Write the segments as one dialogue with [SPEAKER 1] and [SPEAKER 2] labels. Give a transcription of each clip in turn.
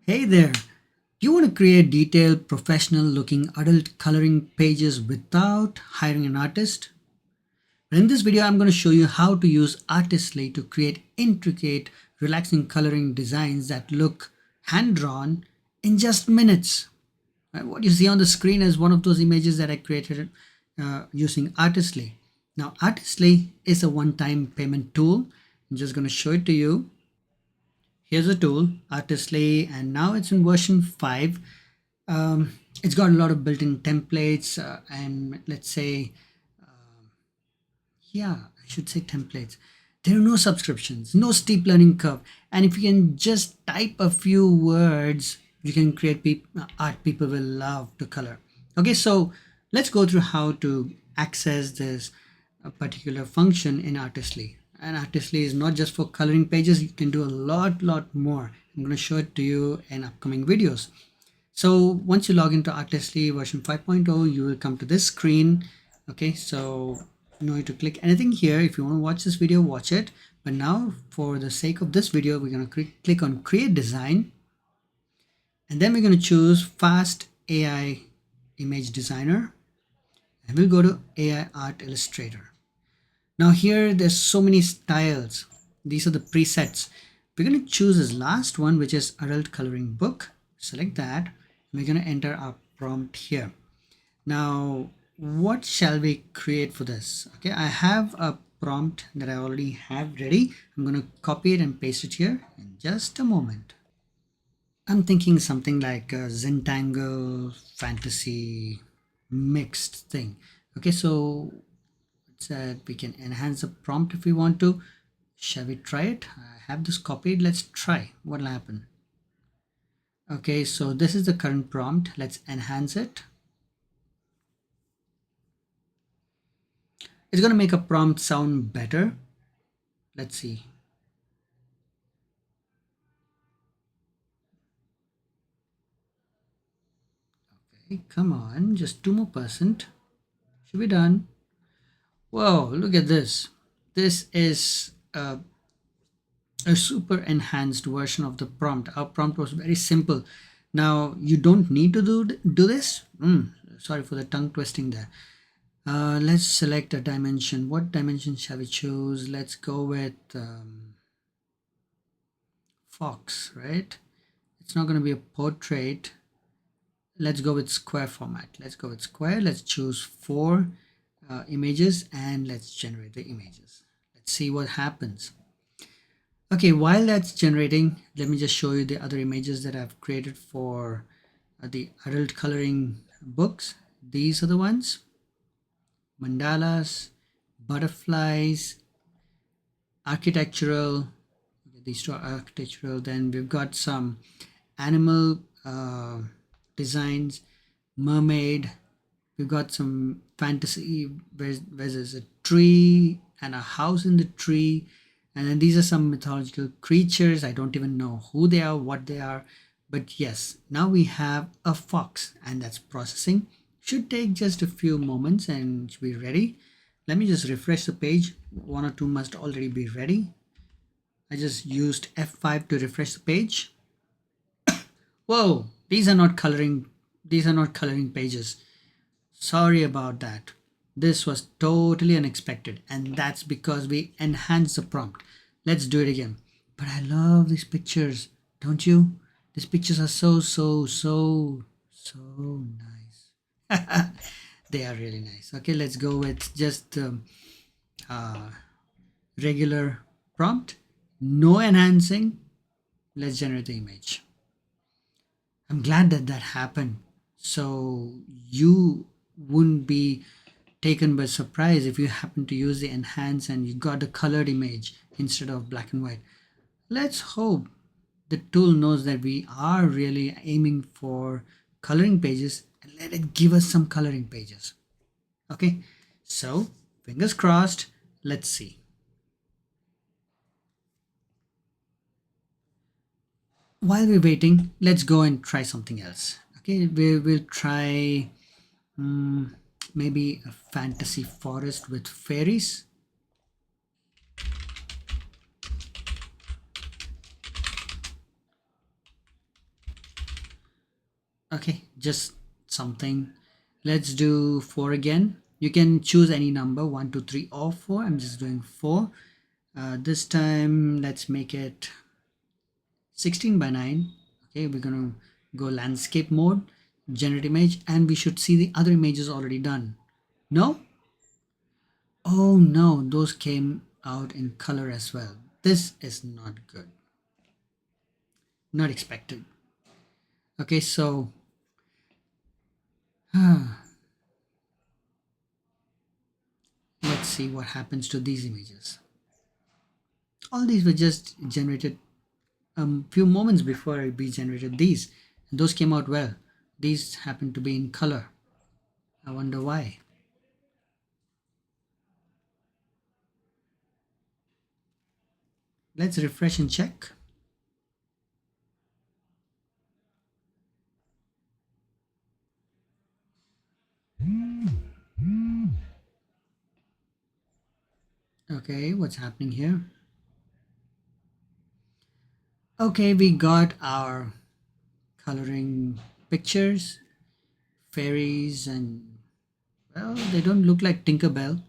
[SPEAKER 1] Hey there! Do you want to create detailed, professional looking adult coloring pages without hiring an artist? In this video, I'm going to show you how to use Artistly to create intricate, relaxing coloring designs that look hand-drawn in just minutes. What you see on the screen is one of those images that I created using Artistly. Now, Artistly is a one-time payment tool. I'm just going to show it to you. Here's a tool, Artistly, and now it's in version 5. It's got a lot of built-in templates and let's say, yeah, I should say templates. There are no subscriptions, no steep learning curve. And if you can just type a few words, you can create art people will love to color. Okay, so let's go through how to access this particular function in Artistly. And Artistly is not just for coloring pages, you can do a lot more. I'm going to show it to you in upcoming videos. So once you log into Artistly version 5.0, you will come to this screen. Okay, so no need to click anything here. If you want to watch this video, watch it. But now for the sake of this video, we're going to click on create design. And then we're going to choose fast AI image designer. And we'll go to AI art illustrator. Now here there's so many styles. These are the presets. We're going to choose this last one, which is adult coloring book. Select that. We're going to enter our prompt here. Now, what shall we create for this? Okay, I have a prompt that I already have ready. I'm going to copy it and paste it here in just a moment. I'm thinking something like a Zentangle fantasy mixed thing. Okay, so we can enhance the prompt if we want to. Shall we try it? I have this copied. Let's try what will happen. Okay, so this is the current prompt. Let's enhance it. It's going to make a prompt sound better. Let's see. Okay, come on, just 2% more. Should be done. Whoa, look at this. This is a super enhanced version of the prompt. Our prompt was very simple. Now you don't need to do this. Sorry for the tongue twisting there. Let's select a dimension. What dimension shall we choose? Let's go with fox, right? It's not going to be a portrait. Let's go with square format. Let's go with square. Let's choose 4 images and let's generate the images. Let's see what happens. Okay, while that's generating, let me just show you the other images that I've created for the adult coloring books. These are the ones: mandalas, butterflies, architectural. These 2 are architectural. Then we've got some animal designs, mermaid. We've got some fantasy where there's a tree and a house in the tree. And then these are some mythological creatures. I don't even know who they are, what they are. But yes, now we have a fox and that's processing. Should take just a few moments and should be ready. Let me just refresh the page. 1 or 2 must already be ready. I just used F5 to refresh the page. Whoa, these are not coloring pages. Sorry about that. This was totally unexpected, and that's because we enhanced the prompt. Let's do it again. But I love these pictures, don't you? These pictures are so nice. They are really nice. Okay, let's go with just regular prompt. No enhancing. Let's generate the image. I'm glad that happened. So you wouldn't be taken by surprise if you happen to use the enhance and you got a colored image instead of black and white. Let's hope the tool knows that we are really aiming for coloring pages and let it give us some coloring pages. Okay, so fingers crossed. Let's see. While we're waiting, let's go and try something else. Okay, we'll try maybe a fantasy forest with fairies. Okay, just something. Let's do 4 again. You can choose any number, 1, 2, 3, or 4. I'm just doing 4. This time, let's make it 16 by 9. Okay, we're going to go landscape mode, generate image, and we should see the other images already done. No? Oh no, those came out in color as well. This is not good. Not expected. Okay, so let's see what happens to these images. All these were just generated a few moments before we generated these. And those came out well. These happen to be in color. I wonder why. Let's refresh and check. Okay, what's happening here? Okay, we got our coloring pictures, fairies, and well, they don't look like Tinkerbell.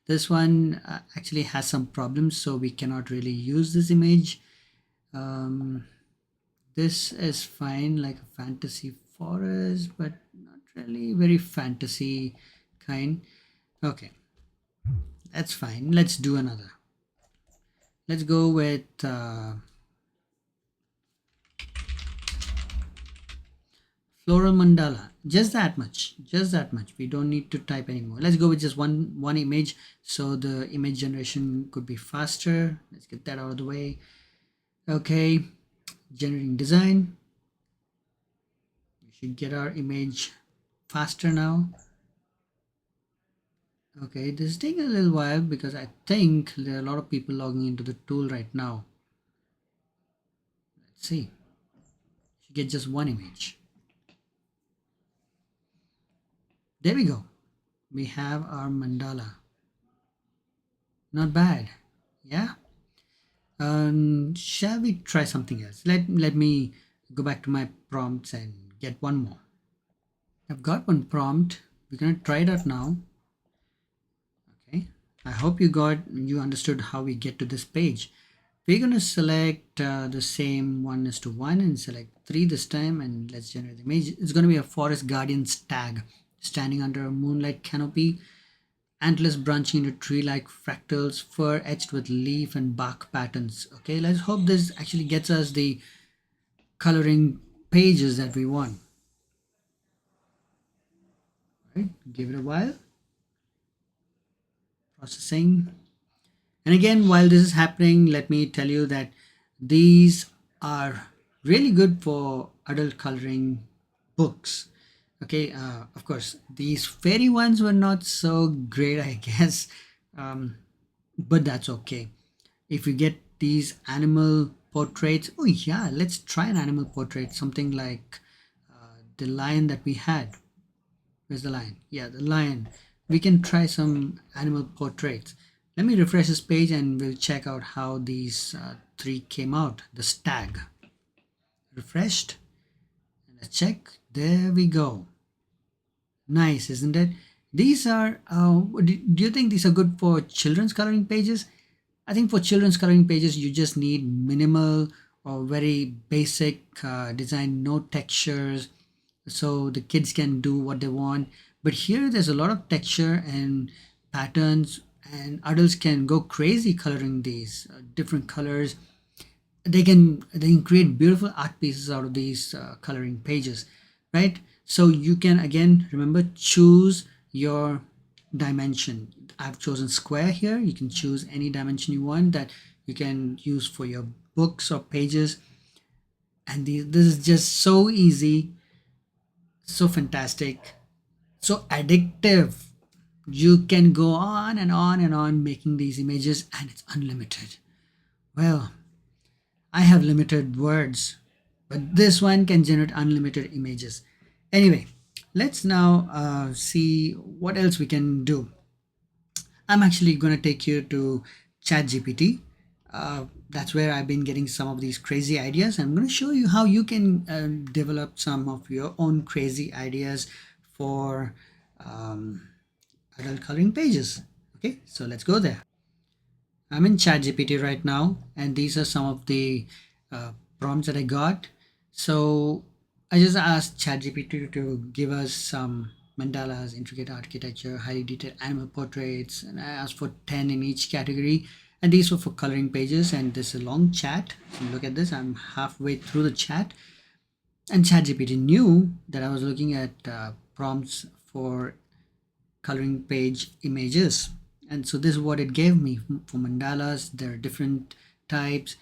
[SPEAKER 1] This one actually has some problems, so we cannot really use this image. Um, this is fine, like a fantasy forest, but not really very fantasy kind. Okay, that's fine. Let's do another. Let's go with floral mandala. Just that much. Just that much. We don't need to type anymore. Let's go with just one image, so the image generation could be faster. Let's get that out of the way. Okay, generating design. We should get our image faster now. Okay, this is taking a little while because I think there are a lot of people logging into the tool right now. Let's see. You get just one image. There we go. We have our mandala. Not bad. Yeah. Shall we try something else? Let me go back to my prompts and get one more. I've got one prompt. We're gonna try it out now. Okay. I hope you understood how we get to this page. We're going to select the same 1:1 and select 3 this time, and let's generate the image. It's going to be a forest guardian stag standing under a moonlight canopy, antlers branching into tree-like fractals, fur etched with leaf and bark patterns. Okay, let's hope this actually gets us the coloring pages that we want. All right, give it a while. Processing. And again, while this is happening, let me tell you that these are really good for adult coloring books. Okay, of course, these fairy ones were not so great, I guess, but that's okay. If you get these animal portraits, oh yeah, let's try an animal portrait, something like the lion that we had. Where's the lion? Yeah, the lion. We can try some animal portraits. Let me refresh this page and we'll check out how these 3 came out. The stag. Refreshed. And let's check. There we go. Nice, isn't it? These are, do you think these are good for children's coloring pages? I think for children's coloring pages, you just need minimal or very basic design, no textures, so the kids can do what they want. But here there's a lot of texture and patterns, and adults can go crazy coloring these different colors. They can create beautiful art pieces out of these coloring pages, right? So you can again remember, choose your dimension. I've chosen square here. You can choose any dimension you want that you can use for your books or pages. And this is just so easy, so fantastic, so addictive. You can go on and on and on making these images, and it's unlimited. Well, I have limited words, but this one can generate unlimited images. Anyway, let's now see what else we can do. I'm actually going to take you to ChatGPT. that's where I've been getting some of these crazy ideas. I'm going to show you how you can develop some of your own crazy ideas for um, adult coloring pages. Okay, so let's go there. I'm in ChatGPT right now, and these are some of the prompts that I got. So I just asked ChatGPT to give us some mandalas, intricate architecture, highly detailed animal portraits, and I asked for 10 in each category. And these were for coloring pages, and this is a long chat. So look at this, I'm halfway through the chat, and ChatGPT knew that I was looking at prompts for coloring page images, and so this is what it gave me for mandalas. There are different types,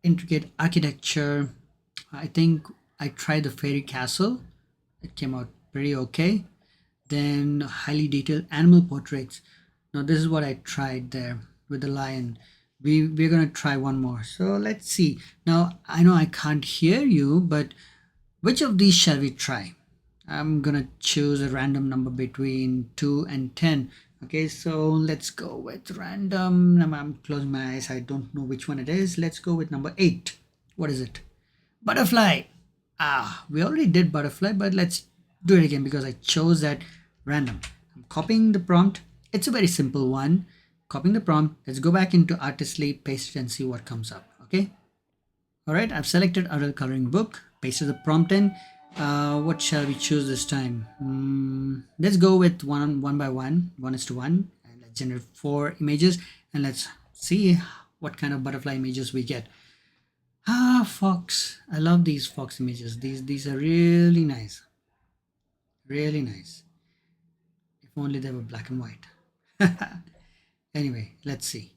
[SPEAKER 1] intricate architecture. I think I tried the fairy castle, it came out pretty okay. Then highly detailed animal portraits. Now this is what I tried there with the lion. We're gonna try one more, so let's see. Now I know I can't hear you, but which of these shall we try? I'm gonna choose a random number between 2 and 10. Okay, so let's go with random. I'm closing my eyes, I don't know which one it is. Let's go with number 8. What is it? Butterfly. We already did butterfly, but let's do it again because I chose that random. I'm copying the prompt. It's a very simple one. Copying the prompt. Let's go back into Artistly, paste it, and see what comes up. Okay. All right, I've selected adult coloring book, pasted the prompt in. What shall we choose this time? Let's go with one by one, 1:1, and let's generate 4 images, and let's see what kind of butterfly images we get. Fox. I love these fox images. These are really nice. Really nice. If only they were black and white. Anyway, let's see.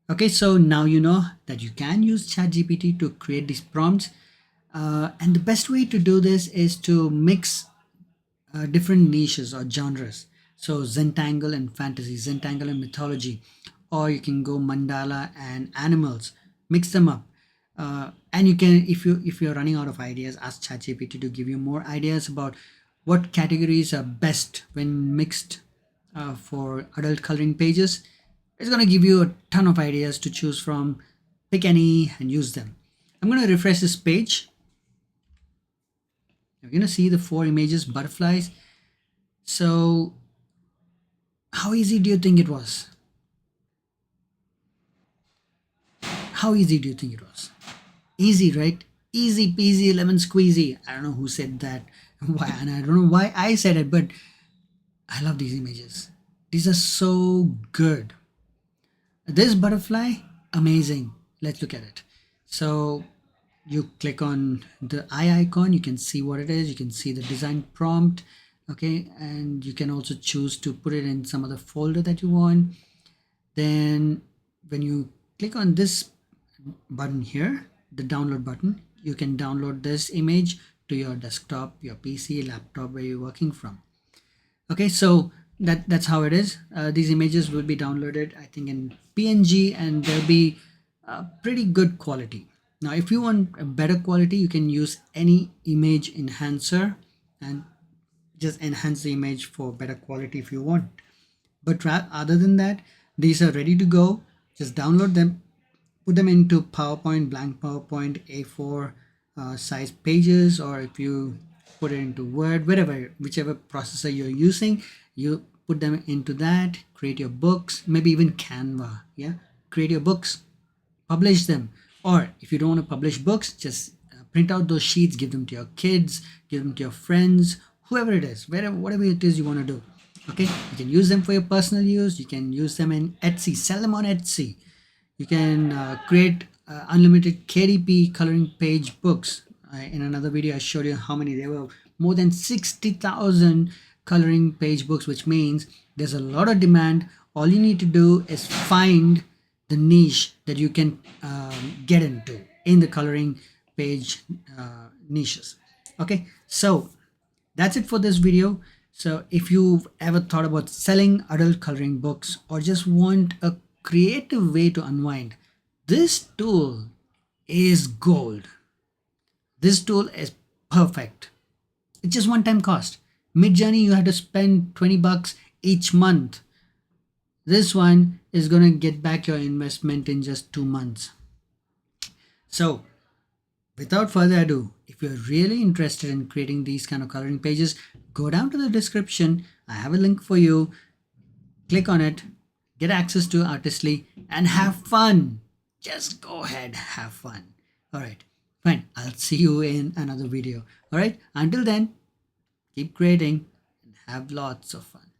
[SPEAKER 1] Okay, so now you know that you can use ChatGPT to create these prompts. And the best way to do this is to mix different niches or genres. So Zentangle and fantasy, Zentangle and mythology, or you can go mandala and animals, mix them up. And you can, if you're running out of ideas, ask ChatGPT to give you more ideas about what categories are best when mixed for adult coloring pages. It's going to give you a ton of ideas to choose from. Pick any and use them. I'm going to refresh this page. You're going to see the 4 images, butterflies. So how easy do you think it was? How easy do you think it was? Easy, right? Easy peasy lemon squeezy. I don't know who said that. Why, and I don't know why I said it, but I love these images. These are so good. This butterfly, amazing. Let's look at it. So you click on the eye icon, you can see what it is, you can see the design prompt. Okay, and you can also choose to put it in some other folder that you want. Then when you click on this button here, the download button, you can download this image to your desktop, your PC, laptop, where you're working from. Okay, so that's how it is. These images will be downloaded, I think, in PNG, and they'll be pretty good quality. Now if you want a better quality, you can use any image enhancer and just enhance the image for better quality if you want. But other than that, these are ready to go. Just download them, put them into PowerPoint, blank PowerPoint, A4 size pages, or if you put it into Word, whichever processor you're using, you put them into that, create your books, maybe even Canva. Yeah, create your books, publish them. Or if you don't want to publish books, just print out those sheets, give them to your kids, give them to your friends, whoever it is, whatever it is you want to do. Okay, you can use them for your personal use. You can use them in Etsy, sell them on Etsy. You can create unlimited KDP coloring page books. In another video I showed you how many there were. More than 60,000 coloring page books, which means there's a lot of demand. All you need to do is find the niche that you can get into in the coloring page niches. Okay, so that's it for this video. So if you've ever thought about selling adult coloring books or just want a creative way to unwind, this tool is gold. This tool is perfect. It's just one-time cost. Midjourney, you have to spend $20 each month. This one is going to get back your investment in just 2 months. So without further ado, if you're really interested in creating these kind of coloring pages, go down to the description. I have a link for you. Click on it, get access to Artistly, and have fun. Just go ahead, have fun. All right, fine. I'll see you in another video. All right, until then, keep creating and have lots of fun.